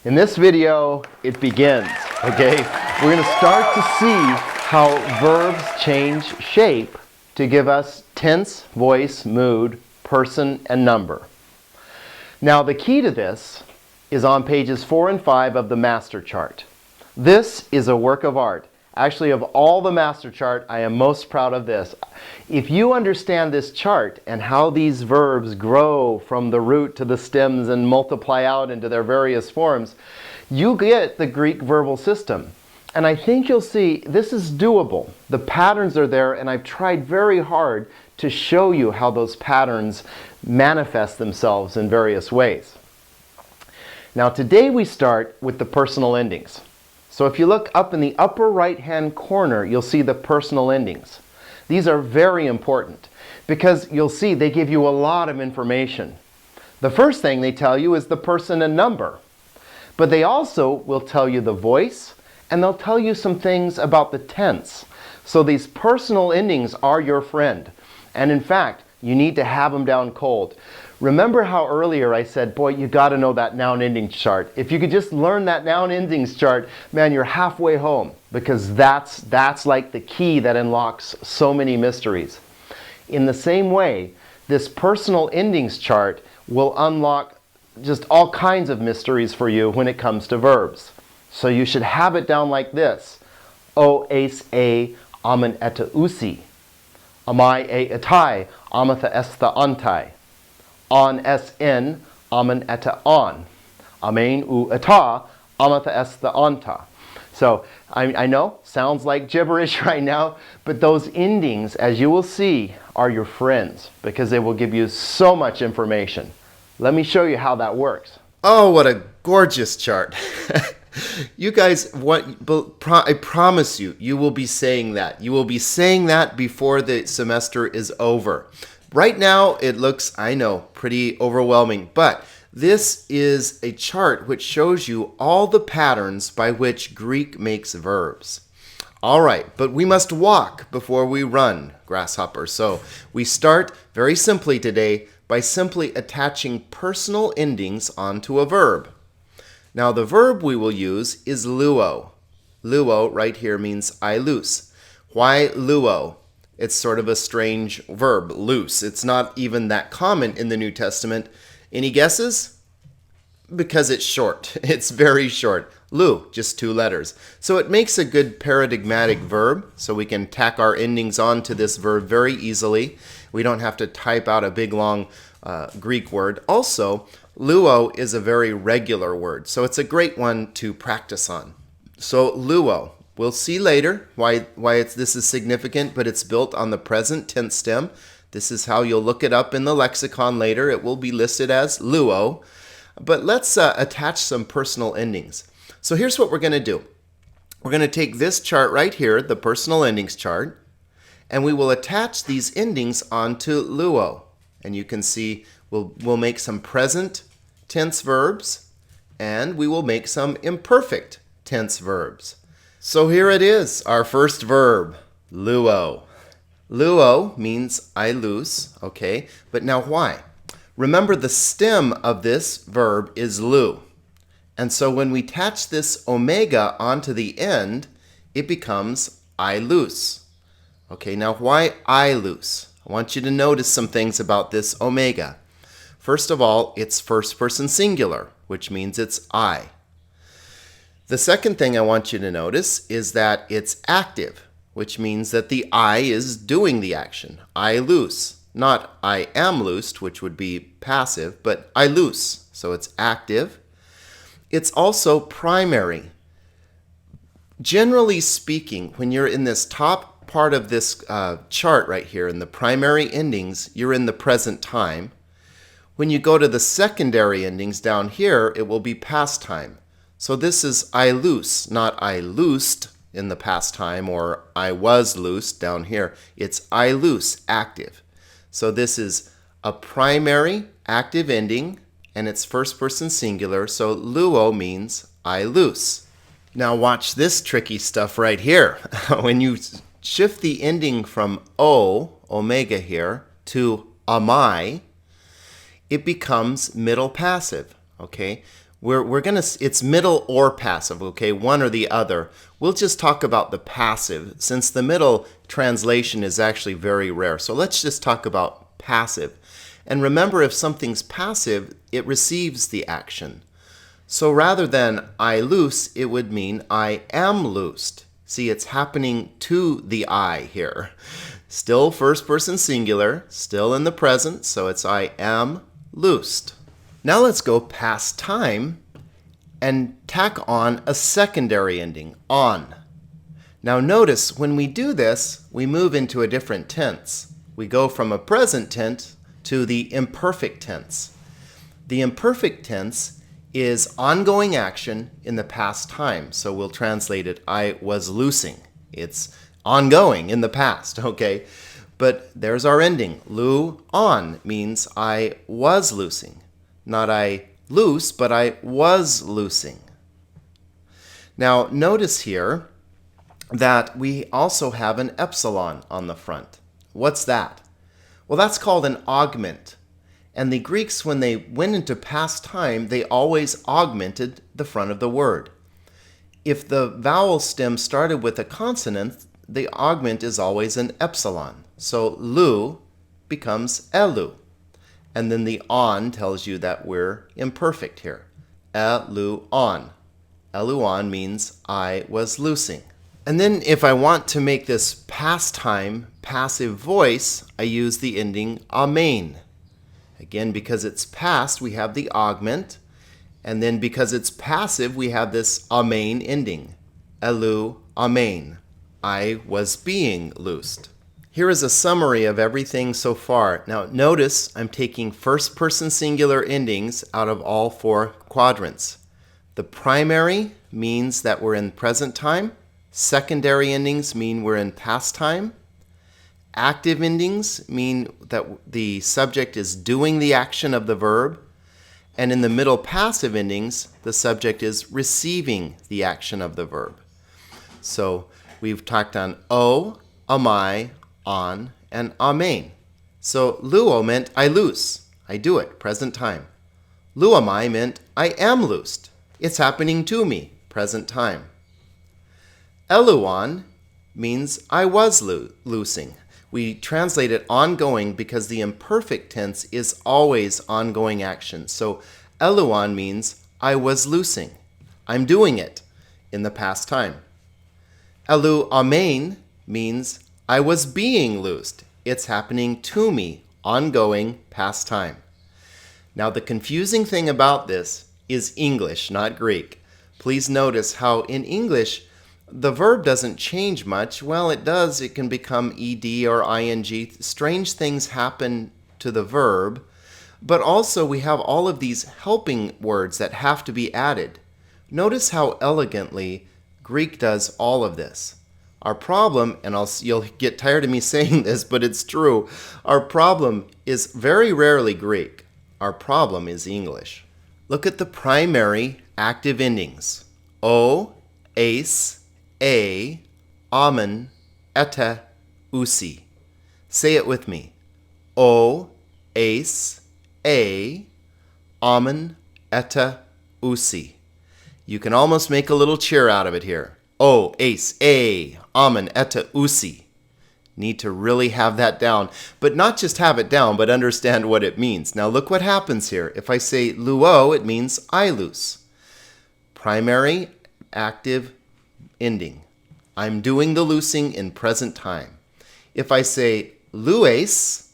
In this video, it begins, okay? We're going to start to see how verbs change shape to give us tense, voice, mood, person, and number. Now, the key to this is on pages 4 and 5 of the master chart. This is a work of art. Actually, of all the master chart, I am most proud of this. If you understand this chart and how these verbs grow from the root to the stems and multiply out into their various forms, you get the Greek verbal system. And I think you'll see this is doable. The patterns are there, and I've tried very hard to show you how those patterns manifest themselves in various ways. Now, today we start with the personal endings. So if you look up in the upper right-hand corner, you'll see the personal endings. These are very important because you'll see they give you a lot of information. The first thing they tell you is the person and number. But they also will tell you the voice, and they'll tell you some things about the tense. So these personal endings are your friend. And in fact, you need to have them down cold. Remember how earlier I said, boy, you got to know that noun endings chart. If you could just learn that noun endings chart, man, you're halfway home, because that's like the key that unlocks so many mysteries. In the same way, this personal endings chart will unlock just all kinds of mysteries for you when it comes to verbs. So you should have it down like this. O ace a amen eta usi. Amai a etai amatha estha antai. On sn amen eta on. Amen u eta amatha estha anta. So I know, sounds like gibberish right now, but those endings, as you will see, are your friends because they will give you so much information. Let me show you how that works. Oh, what a gorgeous chart. You guys, I promise you, you will be saying that. You will be saying that before the semester is over. Right now, it looks, I know, pretty overwhelming, but this is a chart which shows you all the patterns by which Greek makes verbs. All right, but we must walk before we run, grasshopper. So we start very simply today by simply attaching personal endings onto a verb. Now the verb we will use is luo. Luo right here means I loose. Why luo? It's sort of a strange verb, loose. It's not even that common in the New Testament. Any guesses? Because it's short. It's very short. Lu, just 2 letters. So it makes a good paradigmatic verb, so we can tack our endings onto this verb very easily. We don't have to type out a big, long Greek word. Also, luo is a very regular word, so it's a great one to practice on. So luo, we'll see later why this is significant, but it's built on the present tense stem. This is how you'll look it up in the lexicon later. It will be listed as luo. But let's attach some personal endings. So here's what we're going to do. We're going to take this chart right here, the personal endings chart, and we will attach these endings onto luo. And you can see we'll make some present tense verbs, and we will make some imperfect tense verbs. So here it is, our first verb, luo. Luo means I loose, okay? But now why? Remember, the stem of this verb is lu. And so when we attach this omega onto the end, it becomes I loose. Okay, now why I loose? I want you to notice some things about this omega. First of all, it's first person singular, which means it's I. The second thing I want you to notice is that it's active, which means that the I is doing the action. I loose. Not I am loosed, which would be passive, but I loose. So it's active. It's also primary. Generally speaking, when you're in this top part of this chart right here, in the primary endings, you're in the present time. When you go to the secondary endings down here, it will be past time. So this is I loose, not I loosed in the past time, or I was loosed down here. It's I loose, active. So this is a primary active ending, and it's first person singular, so luo means I loose. Now watch this tricky stuff right here. When you shift the ending from o, omega here, to amai, it becomes middle passive, okay? It's middle or passive, okay? One or the other. We'll just talk about the passive since the middle translation is actually very rare. So let's just talk about passive. And remember, if something's passive, it receives the action. So rather than I loose, it would mean I am loosed. See, it's happening to the I here. Still first person singular, still in the present, so it's I am loosed. Now let's go past time and tack on a secondary ending, on. Now notice when we do this, we move into a different tense. We go from a present tense to the imperfect tense. The imperfect tense is ongoing action in the past time. So we'll translate it, I was loosing. It's ongoing in the past, okay? But there's our ending. Lu on means I was loosing. Not I loose, but I was loosing. Now notice here that we also have an epsilon on the front. What's that? Well, that's called an augment. And the Greeks, when they went into past time, they always augmented the front of the word. If the vowel stem started with a consonant, the augment is always an epsilon. So lu becomes elu. And then the on tells you that we're imperfect here. Elu on. Elu on means I was loosing. And then if I want to make this past time passive voice, I use the ending amen. Again, because it's past, we have the augment. And then because it's passive, we have this amen ending. Elu amen. I was being loosed. Here is a summary of everything so far. Now notice I'm taking first person singular endings out of all four quadrants. The primary means that we're in present time. Secondary endings mean we're in past time. Active endings mean that the subject is doing the action of the verb. And in the middle passive endings, the subject is receiving the action of the verb. So we've talked on o, amai, on, and amen. So luo meant I loose. I do it, present time. Luamai meant I am loosed. It's happening to me, present time. Eluon means I was loosing. We translate it ongoing because the imperfect tense is always ongoing action. So eluon means I was loosing. I'm doing it in the past time. Elu amen means I was being loosed. It's happening to me, ongoing past time. Now the confusing thing about this is English, not Greek. Please notice how in English the verb doesn't change much. Well, it does. It can become ed or ing. Strange things happen to the verb. But also we have all of these helping words that have to be added. Notice how elegantly Greek does all of this. Our problem, and you'll get tired of me saying this, but it's true. Our problem is very rarely Greek. Our problem is English. Look at the primary active endings. O, ace, a, amen, ete, usi. Say it with me. O, ace, a, amen, ete, usi. You can almost make a little cheer out of it here. O, ace, a, amen, ete, usi. Need to really have that down. But not just have it down, but understand what it means. Now look what happens here. If I say luo, it means I loose. Primary active ending. I'm doing the loosing in present time. If I say lues,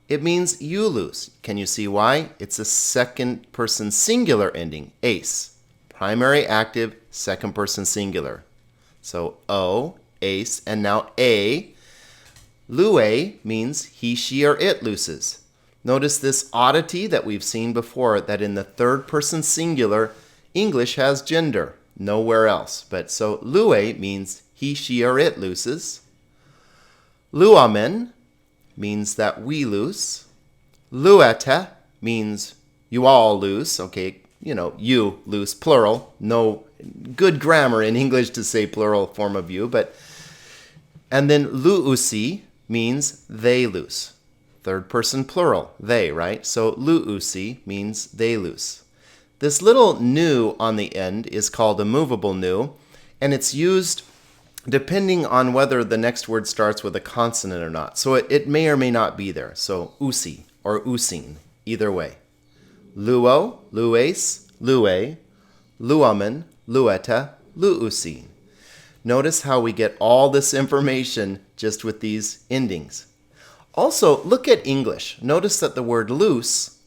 it means you loose. Can you see why? It's a second person singular ending, ace. Primary active, second person singular. So o, ace, and now a. Lue means he, she, or it looses. Notice this oddity that we've seen before, that in the third person singular, English has gender. Nowhere else. But so lue means he, she, or it looses. Luamen means that we loose. Luete means you all loose. Okay, you loose, plural. No good grammar in English to say plural form of you. And then luusi means they loose. Third person plural, they, right? So luusi means they loose. This little nu on the end is called a movable nu, and it's used depending on whether the next word starts with a consonant or not. So it may or may not be there. So usi or usin, either way. Luo, lues, lue, luamen, lueta, luusin. Notice how we get all this information just with these endings. Also, look at English. Notice that the word loose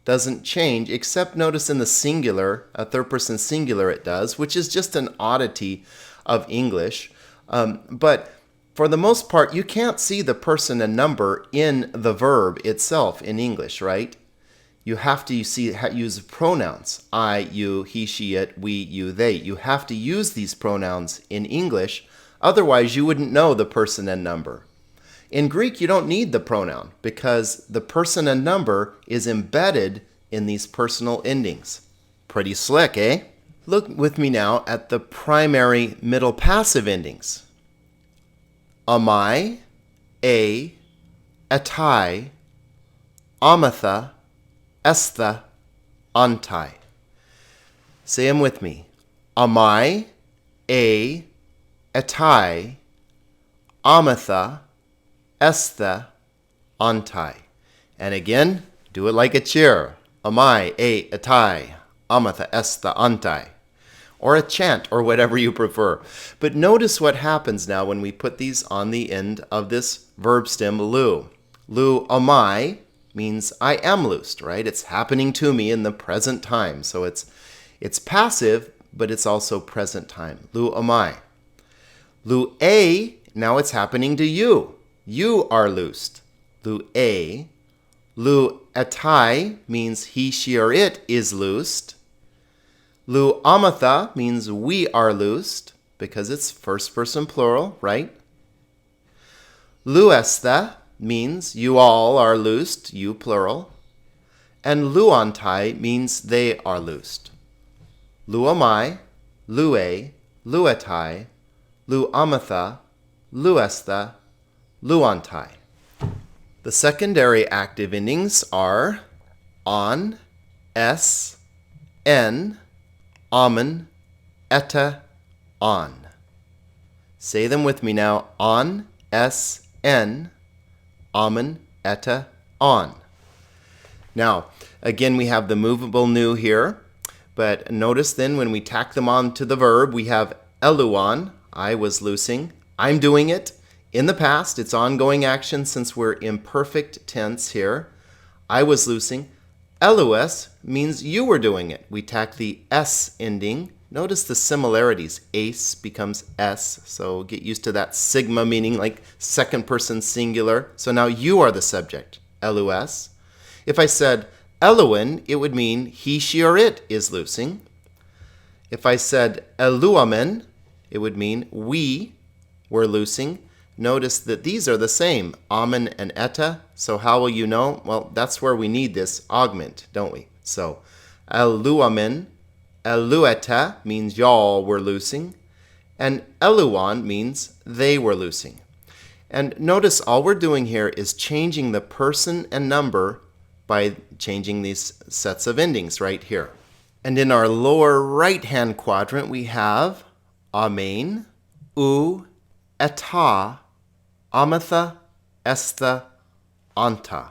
doesn't change, except notice in the singular, a third person singular it does, which is just an oddity of English. But for the most part, you can't see the person and number in the verb itself in English, right? You have to use pronouns. I, you, he, she, it, we, you, they. You have to use these pronouns in English. Otherwise, you wouldn't know the person and number. In Greek, you don't need the pronoun because the person and number is embedded in these personal endings. Pretty slick, eh? Look with me now at the primary middle passive endings. Amai, a, atai, amatha, estha, antai. Say them with me. Amai, a, atai, amatha, estha, antai. And again, do it like a cheer. Amai, a, atai, amatha, estha, antai. Or a chant, or whatever you prefer. But notice what happens now when we put these on the end of this verb stem lu. Lu amai means I am loosed, right? It's happening to me in the present time. So it's passive, but it's also present time. Lu amai. Lu a, now it's happening to you. You are loosed. Lu a. Lu atai means he, she, or it is loosed. Lu amatha means we are loosed, because it's first person plural, right? Lu estha means you all are loosed, you plural. And lu antai means they are loosed. Lu amai, lue, luetai, lu amatha, lu estha, lu antai. The secondary active endings are on, s, n, amen, eta, on. Say them with me now. On, s, n, amen, eta, on. Now, again, we have the movable nu here, but notice then when we tack them on to the verb, we have eluon, I was loosing. I'm doing it. In the past, it's ongoing action since we're imperfect tense here. I was loosing. Elues means you were doing it. We tack the s ending. Notice the similarities. Ace becomes s, so get used to that sigma meaning like second person singular. So now you are the subject. Elus. If I said eluin, it would mean he, she, or it is loosing. If I said eluamen, it would mean we were loosing. Notice that these are the same, amen and eta. So how will you know? Well, that's where we need this augment, don't we? So, eluamen, elueta means y'all were loosing, and eluon means they were loosing. And notice all we're doing here is changing the person and number by changing these sets of endings right here. And in our lower right-hand quadrant, we have amen, u, eta, amatha, estha, anta.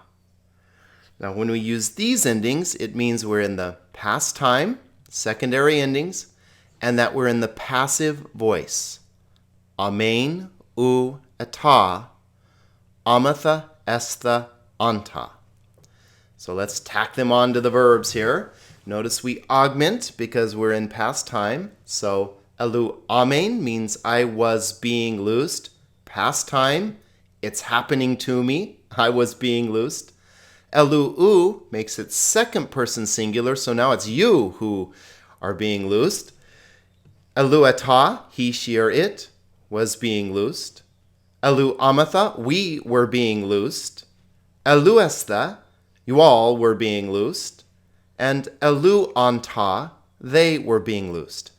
Now, when we use these endings, it means we're in the past time, secondary endings, and that we're in the passive voice. Amen, u, eta, amatha, estha, anta. So let's tack them on to the verbs here. Notice we augment because we're in past time. So elu amen means I was being loosed. Past time, it's happening to me. I was being loosed. Elu makes it second person singular, so now it's you who are being loosed. Elueta, he, she, or it was being loosed. Elu amatha, we were being loosed. Eluestha, you all were being loosed. And elu anta, they were being loosed.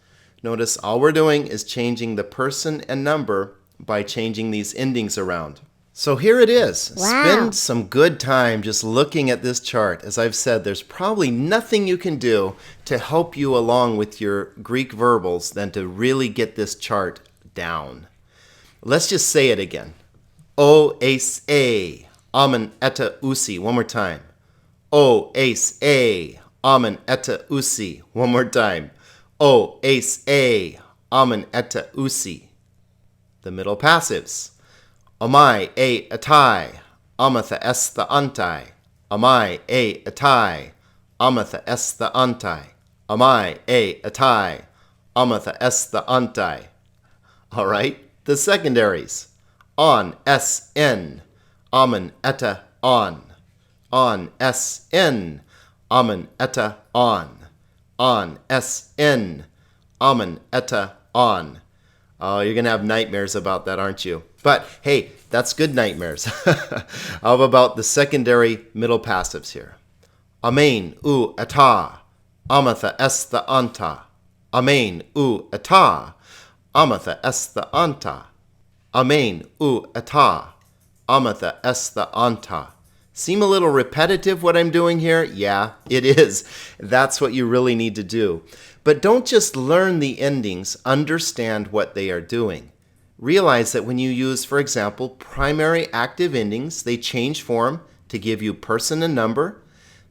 Notice all we're doing is changing the person and number by changing these endings around. So here it is. Wow. Spend some good time just looking at this chart. As I've said, there's probably nothing you can do to help you along with your Greek verbals than to really get this chart down. Let's just say it again. O ace a, amen eta usi. One more time. O ace a, amen eta usi. One more time. O ace a, amen eta usi. The middle passives. Amai e atai, amatha estha antai. Amai e atai, amatha estha antai. Amai e atai, amatha estha antai. All right, the secondaries. On, S-N, amen eta on. On, S-N, amen eta on. On, S-N, amen eta on. Oh, you're going to have nightmares about that, aren't you? But hey, that's good nightmares. How about the secondary middle passives here? Amen u ata, amatha estha anta. Amen u ata, amatha estha anta. Amen u ata, amatha estha anta. Seem a little repetitive what I'm doing here? Yeah, it is. That's what you really need to do. But don't just learn the endings, understand what they are doing. Realize that when you use, for example, primary active endings, they change form to give you person and number.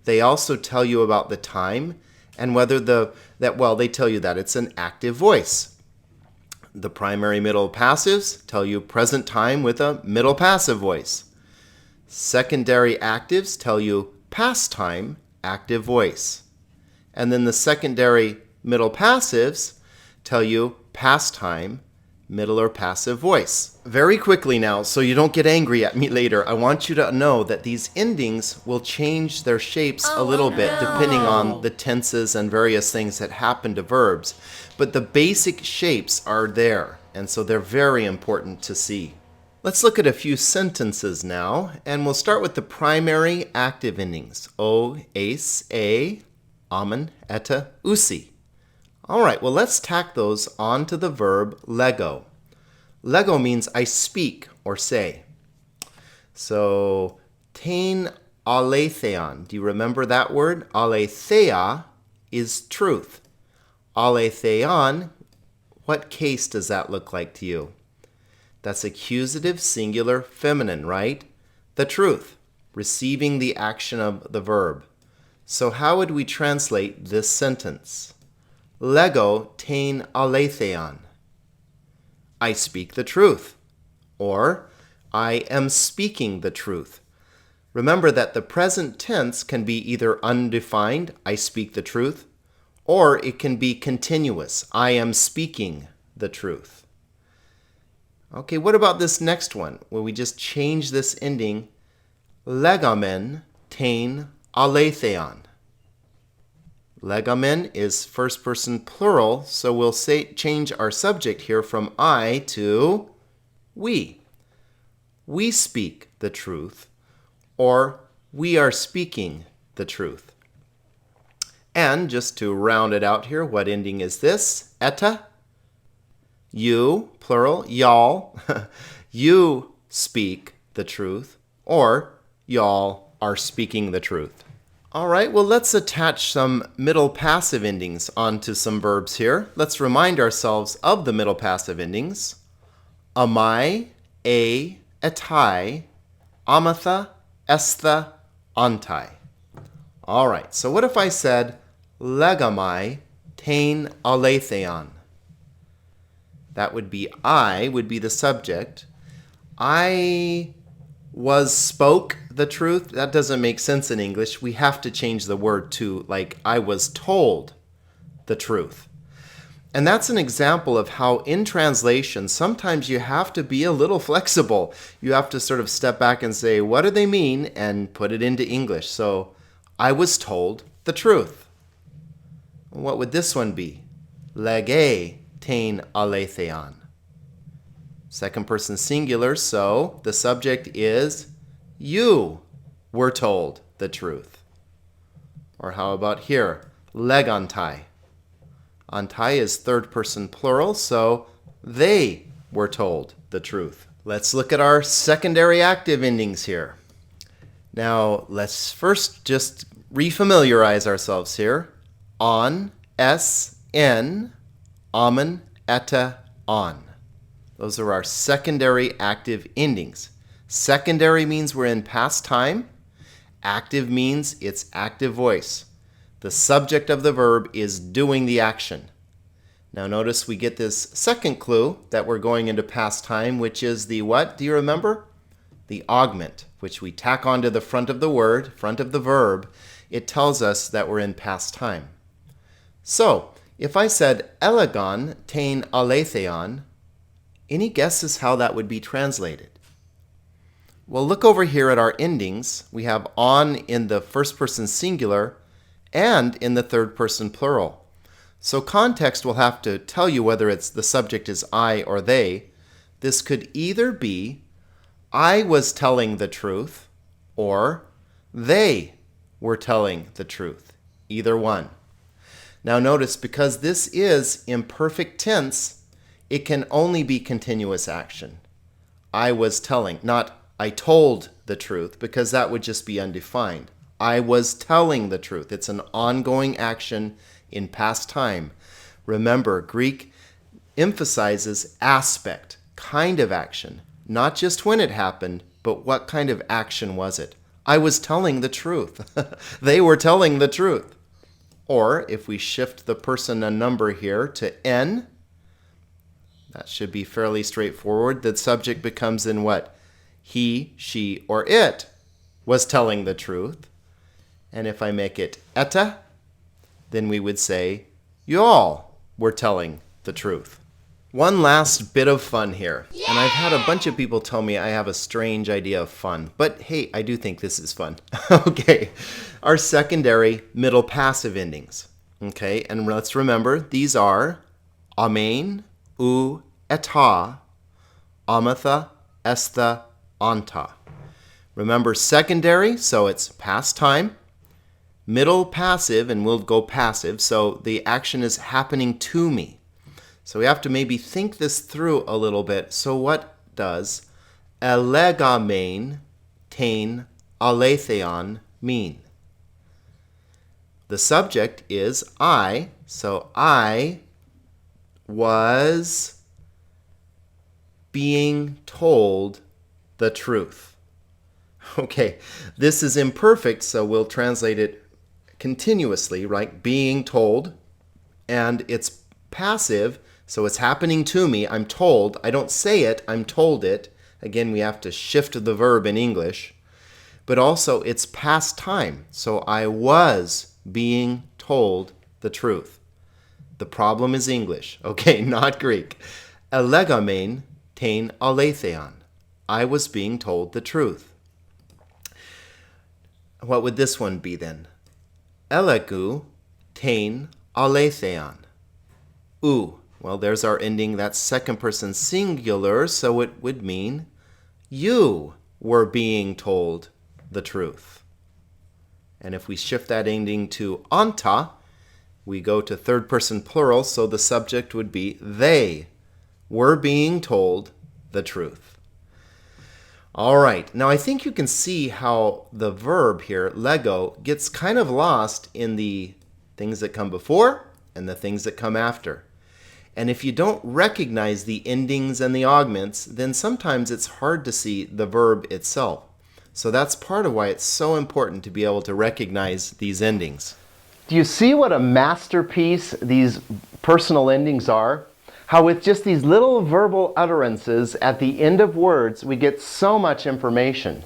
They also tell you about the time and whether they tell you that it's an active voice. The primary middle passives tell you present time with a middle passive voice. Secondary actives tell you past time, active voice. And then the secondary middle passives tell you past time, middle or passive voice. Very quickly now, so you don't get angry at me later, I want you to know that these endings will change their shapes a little bit depending on the tenses and various things that happen to verbs. But the basic shapes are there, and so they're very important to see. Let's look at a few sentences now, and we'll start with the primary active endings. O, ace, a, amen, eta, usi. All right, well, let's tack those onto the verb lego. Lego means I speak or say. So, tein aletheon. Do you remember that word? Aletheia is truth. Aletheon, what case does that look like to you? That's accusative singular feminine, right? The truth, receiving the action of the verb. So how would we translate this sentence? Lego tein aletheon. I speak the truth. Or, I am speaking the truth. Remember that the present tense can be either undefined, I speak the truth, or it can be continuous, I am speaking the truth. Okay, what about this next one, where we just change this ending, legamen tein aletheon. Legamen is first person plural, so we'll change our subject here from I to we. We speak the truth, or we are speaking the truth. And just to round it out here, what ending is this? Eta. You, plural, y'all, you speak the truth, or y'all are speaking the truth. All right, well, let's attach some middle passive endings onto some verbs here. Let's remind ourselves of the middle passive endings. Amai, a, etai, amatha, estha, antai. All right, so what if I said legamai tein aletheon? That would be I would be the subject. I spoke the truth. That doesn't make sense in English. We have to change the word to like I was told the truth. And that's an example of how in translation, sometimes you have to be a little flexible. You have to sort of step back and say, what do they mean? And put it into English. So I was told the truth. What would this one be? Lege tein aletheon. Second person singular, so the subject is you were told the truth. Or how about here? Legantai. Antai is third person plural, so they were told the truth. Let's look at our secondary active endings here. Now, let's first just refamiliarize ourselves here. On, s, n, amen, etta, on. Those are our secondary active endings. Secondary means we're in past time. Active means it's active voice. The subject of the verb is doing the action. Now notice we get this second clue that we're going into past time, which is the what? Do you remember? The augment, which we tack onto the front of the word, front of the verb. It tells us that we're in past time. So, if I said elegon tein aletheon, any guesses how that would be translated? Well, look over here at our endings. We have on in the first person singular and in the third person plural. So context will have to tell you whether it's the subject is I or they. This could either be I was telling the truth or they were telling the truth. Either one. Now notice, because this is imperfect tense, it can only be continuous action. I was telling, not I told the truth, because that would just be undefined. I was telling the truth. It's an ongoing action in past time. Remember, Greek emphasizes aspect, kind of action, not just when it happened, but what kind of action was it? I was telling the truth. They were telling the truth. Or if we shift the person and number here to n, that should be fairly straightforward. The subject becomes in what? He, she, or it was telling the truth. And if I make it etta, then we would say, y'all were telling the truth. One last bit of fun here. Yay! And I've had a bunch of people tell me I have a strange idea of fun. But hey, I do think this is fun. Okay, our secondary middle passive endings. Okay, and let's remember, these are amen, u, eta, amatha, estha, anta. Remember secondary, so it's past time. Middle passive, and we'll go passive, so the action is happening to me. So we have to maybe think this through a little bit. So what does elegamein tein aletheon mean? The subject is I, so I was being told the truth. Okay, this is imperfect, so we'll translate it continuously, right? Being told, and it's passive, so it's happening to me. I'm told. I don't say it, I'm told it. Again, we have to shift the verb in English. But also, it's past time, so I was being told the truth. The problem is English, okay, not Greek. Elegamein tein aletheon. I was being told the truth. What would this one be then? Elegu tein aletheon. U. Well, there's our ending. That's second person singular, so it would mean you were being told the truth. And if we shift that ending to anta, we go to third person plural, so the subject would be they were being told the truth. All right, now I think you can see how the verb here, lego, gets kind of lost in the things that come before and the things that come after. And if you don't recognize the endings and the augments, then sometimes it's hard to see the verb itself. So that's part of why it's so important to be able to recognize these endings. Do you see what a masterpiece these personal endings are? How with just these little verbal utterances at the end of words, we get so much information.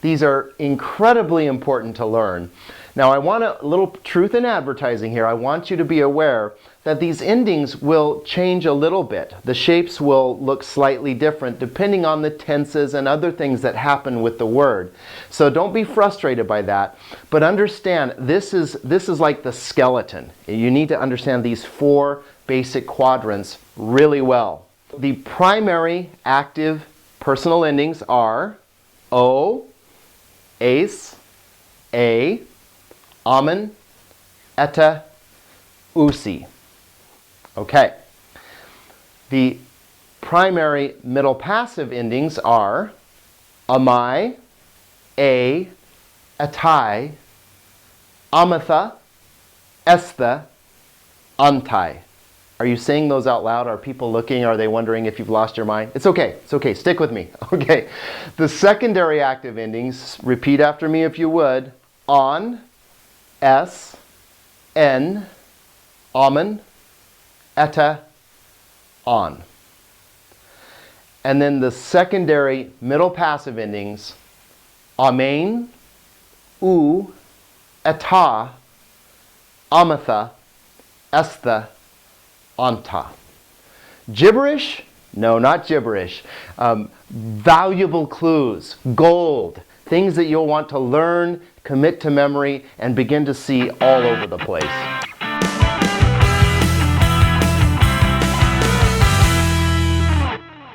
These are incredibly important to learn. Now, I want a little truth in advertising here. I want you to be aware that these endings will change a little bit. The shapes will look slightly different depending on the tenses and other things that happen with the word. So don't be frustrated by that, but understand this is like the skeleton. You need to understand these four basic quadrants really well. The primary active personal endings are o, ace, a, amen, etta, usi. Okay. The primary middle passive endings are amai, a, atai, amatha, estha, antai. Are you saying those out loud? Are people looking? Are they wondering if you've lost your mind? It's okay. It's okay. Stick with me. Okay. The secondary active endings, repeat after me if you would. On, s, n, amen, eta, on. And then the secondary middle passive endings, amen, u, eta, amatha, estha, anta. Gibberish? No, not gibberish. Valuable clues, gold, things that you'll want to learn, commit to memory, and begin to see all over the place.